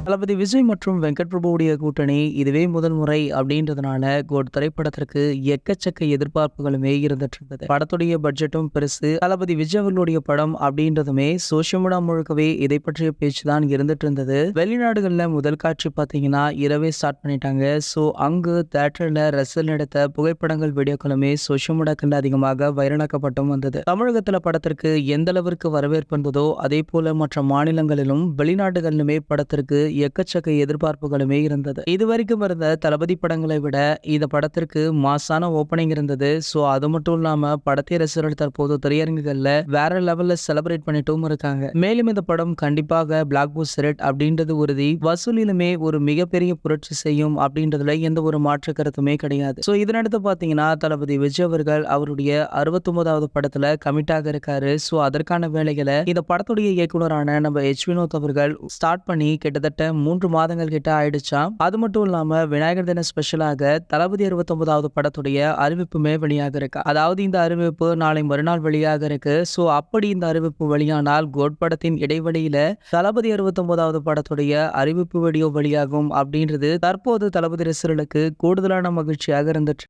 தளபதி விஜய் மற்றும் வெங்கட் பிரபுவுடைய கூட்டணி இதுவே முதல் முறை அப்படின்றதுனால கோட் திரைப்படத்திற்கு எக்கச்சக்க எதிர்பார்ப்புகளுமே இருந்துட்டு இருந்தது. படத்துடைய பட்ஜெட்டும் பெருசு. தளபதி விஜய் அவர்களுடைய படம் அப்படின்றதுமே சோசியல் மீடியா முழுக்கவே இதை பற்றிய பேச்சு தான் இருந்துட்டு இருந்தது. வெளிநாடுகள்ல முதல் காட்சி பார்த்தீங்கன்னா இரவே ஸ்டார்ட் பண்ணிட்டாங்க. ஸோ அங்கு தியேட்டர்ல ரசிகர்கள் எடுத்த புகைப்படங்கள் வீடியோக்களுமே சோசியல் மீடியாக்கள் அதிகமாக வைரலாக்கப்பட்டும் வந்தது. தமிழகத்துல படத்திற்கு எந்த அளவிற்கு வரவேற்பு இருந்ததோ அதே போல மற்ற மாநிலங்களிலும் வெளிநாடுகளிலுமே படத்திற்கு எக்கச்சக்க எதிர்பார்ப்புகளுமே இருந்தது. இதுவரைக்கும் இருந்த தளபதி படங்களை விட இந்த படத்திற்கு மாசான ஓப்பனிங் இருந்தது. சோ அது மட்டும் இல்லாம படத்தை ரசிகர்கள் தற்போது திரையரங்குகள்ல வேற லெவல்ல செலிப்ரேட் பண்ணிட்டும் இருக்காங்க. மேலும் இந்த படம் கண்டிப்பாக பிளாக் பஸ்டர் ஹிட் அப்படின்றது உறுதி. வசூலிலுமே ஒரு மிகப்பெரிய புரட்சி செய்யும் அப்படின்றதுல எந்த ஒரு மாற்று கருத்துமே கிடையாது. சோ இதனடுத்து பாத்தீங்கன்னா தளபதி விஜய் அவர்கள் அவருடைய 69வது படத்துல கமிட்டாக இருக்காரு. சோ அதற்கான வேலைகளை இந்த படத்துடைய இயக்குனரான நம்ம எச் வினோத் அவர்கள் ஸ்டார்ட் பண்ணி கிட்டத்தட்ட 3 மாதங்கள் கிட்ட ஆயிடுச்சாம். அது மட்டும் இல்லாம விநாயகர் தின ஸ்பெஷலாக தளபதி 69வது படத்துடைய அறிவிப்புமே வெளியாக இருக்கு. அதாவது இந்த அறிவிப்பு நாளை மறுநாள் வெளியாக இருக்கு. சோ அப்படி இந்த அறிவிப்பு வெளியானால் கோட் படத்தின் இடைவெளியில தளபதி 69வது படத்துடைய அறிவிப்பு வீடியோ வெளியாகும் அப்படின்றது தற்போது தளபதி ரசிகர்களுக்கு கூடுதலான மகிழ்ச்சியாக இருந்துட்டு